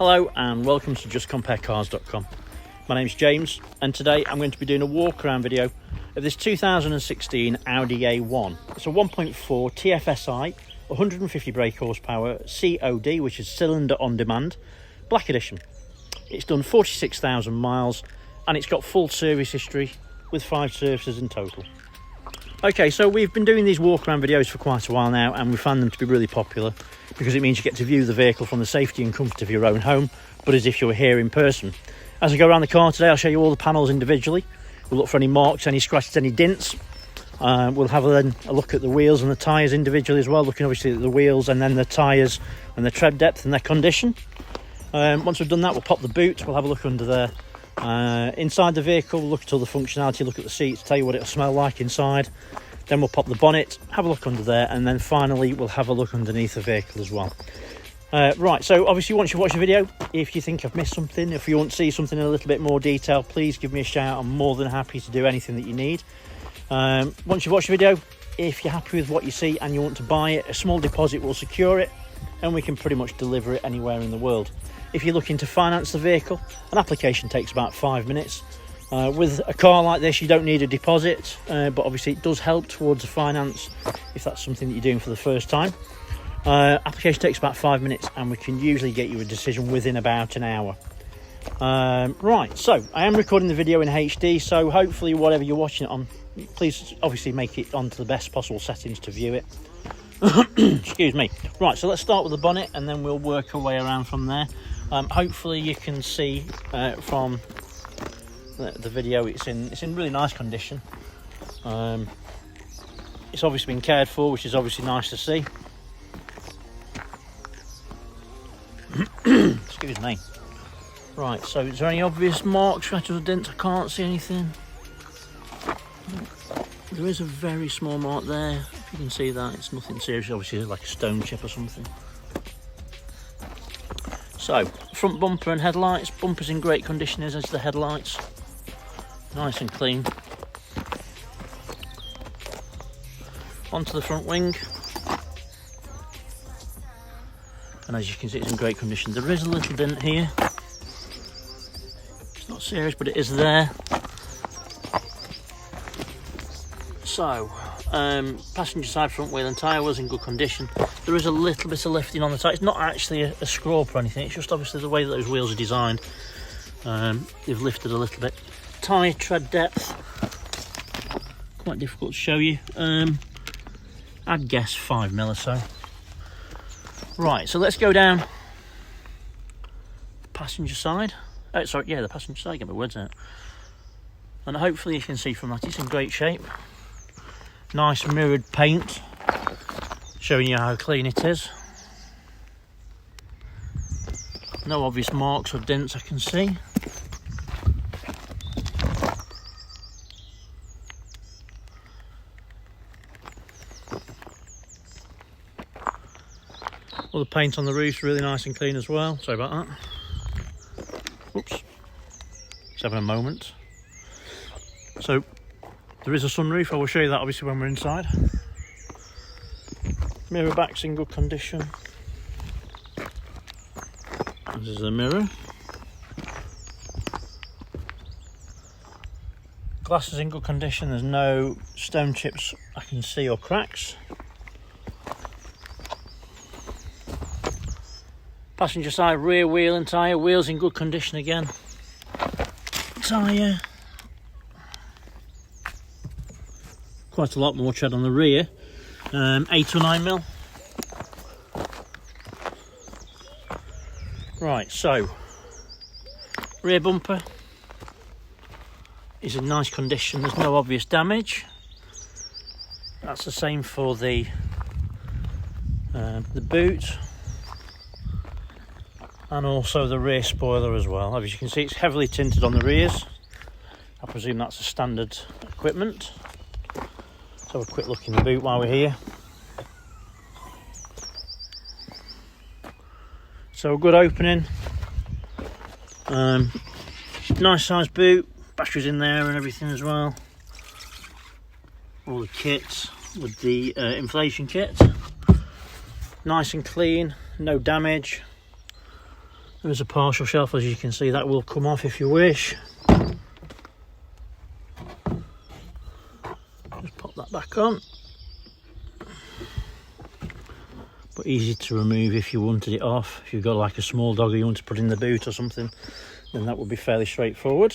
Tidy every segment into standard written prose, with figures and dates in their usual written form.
Hello and welcome to justcomparecars.com. My name's James and today I'm going to be doing a walk around video of this 2016 Audi A1. It's a 1.4 TFSI, 150 brake horsepower CoD, which is cylinder on demand, Black Edition. It's done 46,000 miles and it's got full service history with 5 services in total. Okay, so we've been doing these walk around videos for quite a while now and we found them to be really popular because it means you get to view the vehicle from the safety and comfort of your own home, but as if you were here in person. As I go around the car today, I'll show you all the panels individually. We'll look for any marks, any scratches, any dents. We'll have a look at the wheels and the tyres individually as well, looking obviously at the wheels and then the tyres and the tread depth and their condition. Once we've done that, we'll pop the boot, we'll have a look under there. Inside the vehicle, we'll look at all the functionality, look at the seats, tell you what it'll smell like inside. Then we'll pop the bonnet, have a look under there, and then finally we'll have a look underneath the vehicle as well. Right, so obviously once you watch the video, if you think I've missed something, if you want to see something in a little bit more detail, please give me a shout. I'm more than happy to do anything that you need. Once you watch the video, if you're happy with what you see and you want to buy it, a small deposit will secure it and we can pretty much deliver it anywhere in the world. If you're looking to finance the vehicle, an application takes about 5 minutes. With a car like this, you don't need a deposit, but obviously it does help towards the finance if that's something that you're doing for the first time. Application takes about 5 minutes and we can usually get you a decision within about an hour. Right, so I am recording the video in HD, so hopefully whatever you're watching it on, please obviously make it onto the best possible settings to view it. Excuse me. Right, so let's start with the bonnet and then we'll work our way around from there. Hopefully you can see from the video it's in really nice condition. It's obviously been cared for, which is obviously nice to see. Excuse me. Right, so is there any obvious marks, scratches or dents? I can't see anything. There is a very small mark there, if you can see that. It's nothing serious, obviously like a stone chip or something. So, front bumper and headlights. Bumper's in great condition as is the headlights. Nice and clean. Onto the front wing. And as you can see, it's in great condition. There is a little dent here. It's not serious, but it is there. So, passenger side front wheel and tyre was in good condition. There is a little bit of lifting on the tyre. It's not actually a scrape or anything. It's just obviously the way that those wheels are designed. They've lifted a little bit. Tyre tread depth. Quite difficult to show you. I'd guess 5 mil or so. Right, so let's go down passenger side. Oh, sorry, yeah, the passenger side, get my words out. And hopefully you can see from that it's in great shape. Nice mirrored paint, showing you how clean it is. No obvious marks or dents I can see. All the paint on the roof's really nice and clean as well. Sorry about that. Oops. Just having a moment. So, there is a sunroof. I will show you that obviously when we're inside. Mirror back's in good condition. This is the mirror. Glass is in good condition. There's no stone chips I can see or cracks. Passenger side rear wheel and tyre. Wheels in good condition again. Tyre. Quite a lot more tread on the rear. 8 or 9 mil. Right, so rear bumper is in nice condition. There's no obvious damage. That's the same for the boot. And also the rear spoiler as well. As you can see, it's heavily tinted on the rears. I presume that's a standard equipment. Let's have a quick look in the boot while we're here. So a good opening. Nice size boot. Batteries in there and everything as well. All the kits with the inflation kit. Nice and clean, no damage. There is a partial shelf, as you can see. That will come off if you wish. Just pop that back on. But easy to remove if you wanted it off. If you've got like a small dog you want to put in the boot or something, then that would be fairly straightforward.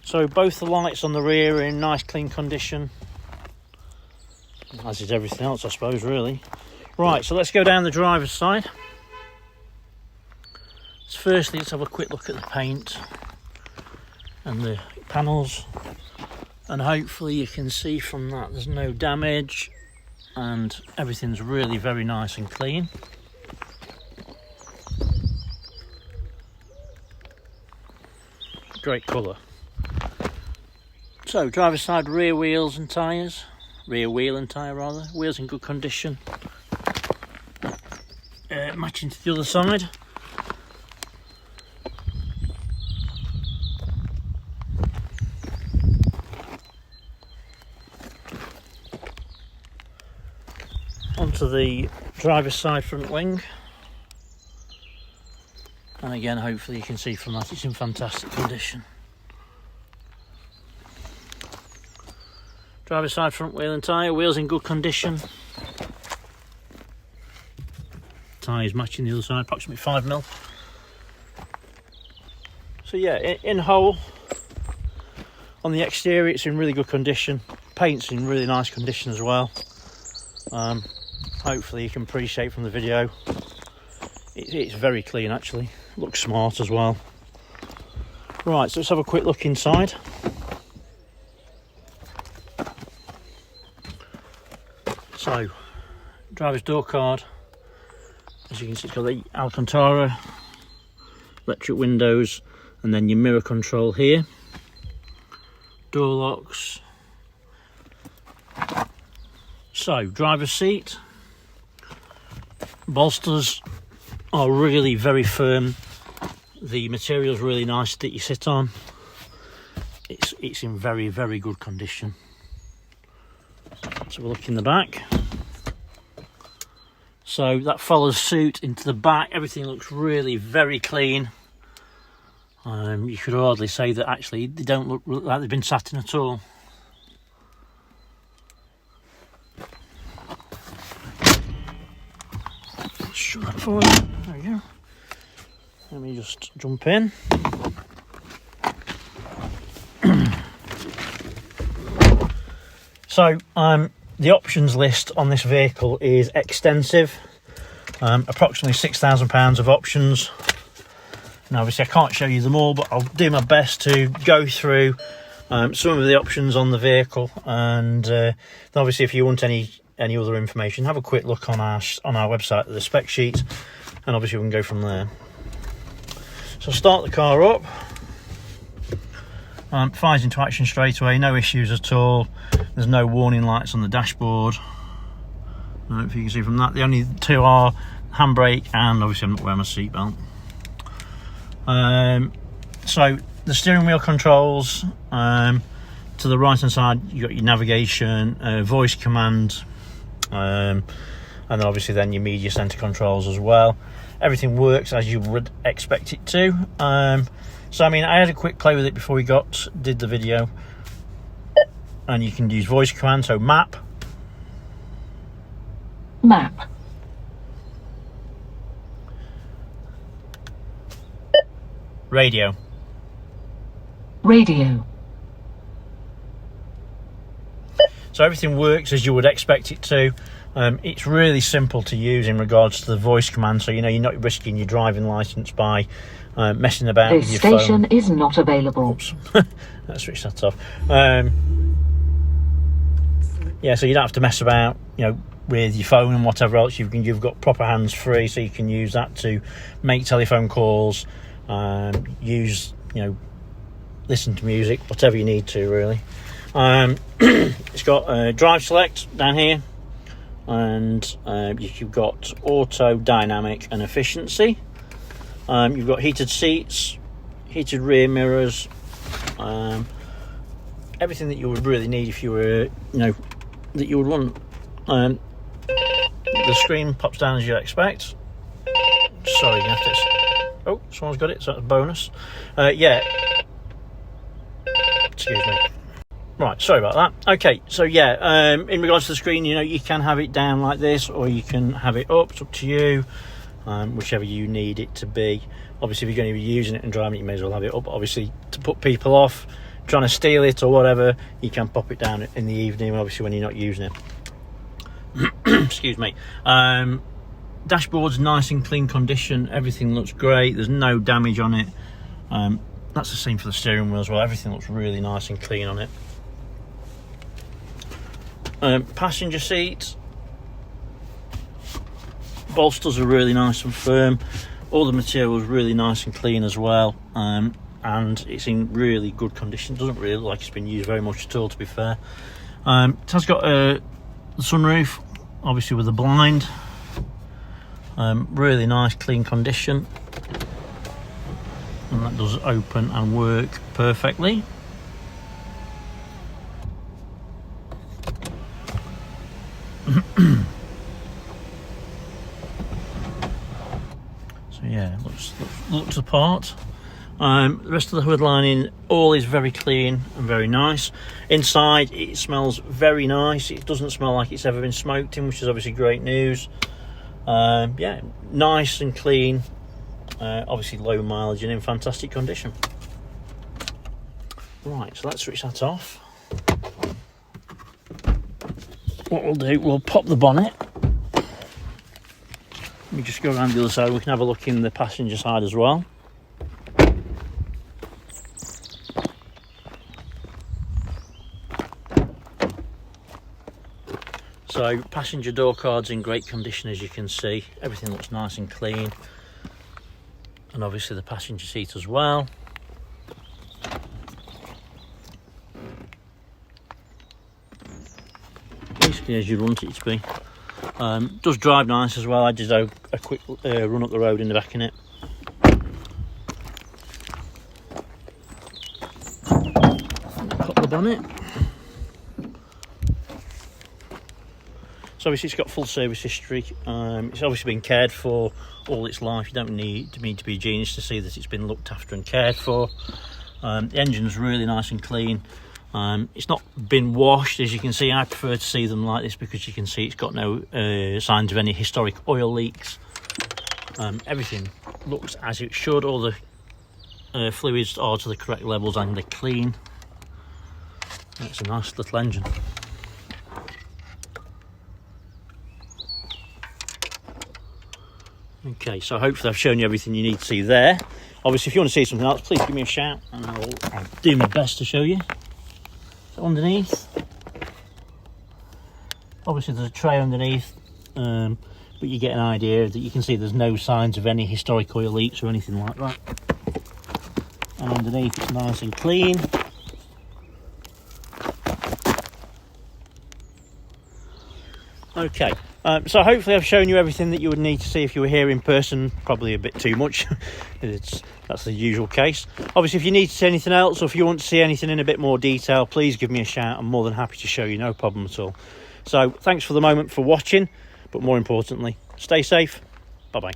So both the lights on the rear are in nice clean condition, as is everything else, I suppose, really. Right, so let's go down the driver's side. So firstly, let's have a quick look at the paint and the panels, and hopefully you can see from that there's no damage and everything's really very nice and clean. Great colour. So driver's side, rear wheels and tyres, rear wheel and tyre rather, wheels in good condition. Matching to the other side. Onto the driver's side front wing, and again hopefully you can see from that it's in fantastic condition. Driver's side front wheel and tyre, wheels in good condition. Tyres matching the other side, approximately 5mm. So yeah, in whole, on the exterior it's in really good condition. Paint's in really nice condition as well. Hopefully you can appreciate from the video, it's very clean actually, looks smart as well. Right, so let's have a quick look inside. So, driver's door card, as you can see it's got the Alcantara, electric windows, and then your mirror control here, door locks. So, driver's seat, bolsters are really very firm, the material is really nice that you sit on, it's in very very good condition. So we'll look in the back. So that follows suit into the back. Everything looks really very clean. You could hardly say that actually they don't look like they've been sat in at all. Shut that for you. There we go. Let me just jump in. So the options list on this vehicle is extensive, approximately £6,000 of options. Now obviously I can't show you them all, but I'll do my best to go through some of the options on the vehicle, and obviously if you want any other information, have a quick look on our website at the spec sheet, and obviously we can go from there. So start the car up. Fires into action straight away, no issues at all. There's no warning lights on the dashboard. I don't know if you can see from that. The only two are handbrake, and obviously I'm not wearing my seatbelt. So the steering wheel controls, to the right hand side you've got your navigation, voice command, and then obviously then your media center controls as well. Everything works as you would expect it to. So I mean, I had a quick play with it before we did the video, and you can use voice command, so map, radio, so everything works as you would expect it to. It's really simple to use in regards to the voice command, so you know you're not risking your driving license by messing about with your phone. This station is not available. Oops. Let's switch that off. Yeah, so you don't have to mess about, you know, with your phone and whatever else. You've got proper hands free, so you can use that to make telephone calls, use, you know, listen to music, whatever you need to really. It's got drive select down here, and you've got auto, dynamic and efficiency. You've got heated seats, heated rear mirrors, everything that you would really need if you were, you know, that you would want. The screen pops down as you expect. Sorry, you have to... Oh, someone's got it, so that's a bonus. Yeah. Excuse me. Right, sorry about that. Okay, so yeah, in regards to the screen, you know, you can have it down like this, or you can have it up. It's up to you, whichever you need it to be. Obviously, if you're going to be using it and driving it, you may as well have it up. Obviously, to put people off trying to steal it or whatever, you can pop it down in the evening, obviously, when you're not using it. Excuse me. Dashboard's nice and clean condition. Everything looks great. There's no damage on it. That's the same for the steering wheel as well. Everything looks really nice and clean on it. Passenger seat, bolsters are really nice and firm. All the material is really nice and clean as well, and it's in really good condition. Doesn't really look like it's been used very much at all, to be fair. It has got a sunroof, obviously with a blind. Really nice clean condition, and that does open and work perfectly. So yeah, looks the part. The rest of the hood lining, all is very clean and very nice. Inside, it smells very nice. It doesn't smell like it's ever been smoked in, which is obviously great news. Yeah, nice and clean. Obviously low mileage and in fantastic condition. Right, so let's switch that off. What we'll do, we'll pop the bonnet. Let me just go around the other side. We can have a look in the passenger side as well. So passenger door card's in great condition, as you can see. Everything looks nice and clean, and obviously the passenger seat as well. Basically as you want it to be. Does drive nice as well. I did a quick run up the road in the back in it. Pop the bonnet. So obviously it's got full service history. It's obviously been cared for all its life. You don't need to be a genius to see that it's been looked after and cared for. The engine's really nice and clean. It's not been washed, as you can see. I prefer to see them like this because you can see it's got no signs of any historic oil leaks. Everything looks as it should. All the fluids are to the correct levels and they're clean. It's a nice little engine. Okay, so hopefully I've shown you everything you need to see there. Obviously, if you want to see something else, please give me a shout and I'll do my best to show you. So underneath, obviously there's a tray underneath, but you get an idea that you can see there's no signs of any historic oil leaks or anything like that. And underneath it's nice and clean. Okay, so hopefully I've shown you everything that you would need to see if you were here in person. Probably a bit too much. That's the usual case. Obviously, if you need to see anything else, or if you want to see anything in a bit more detail, please give me a shout. I'm more than happy to show you, no problem at all. So thanks for the moment for watching, but more importantly, stay safe. Bye bye.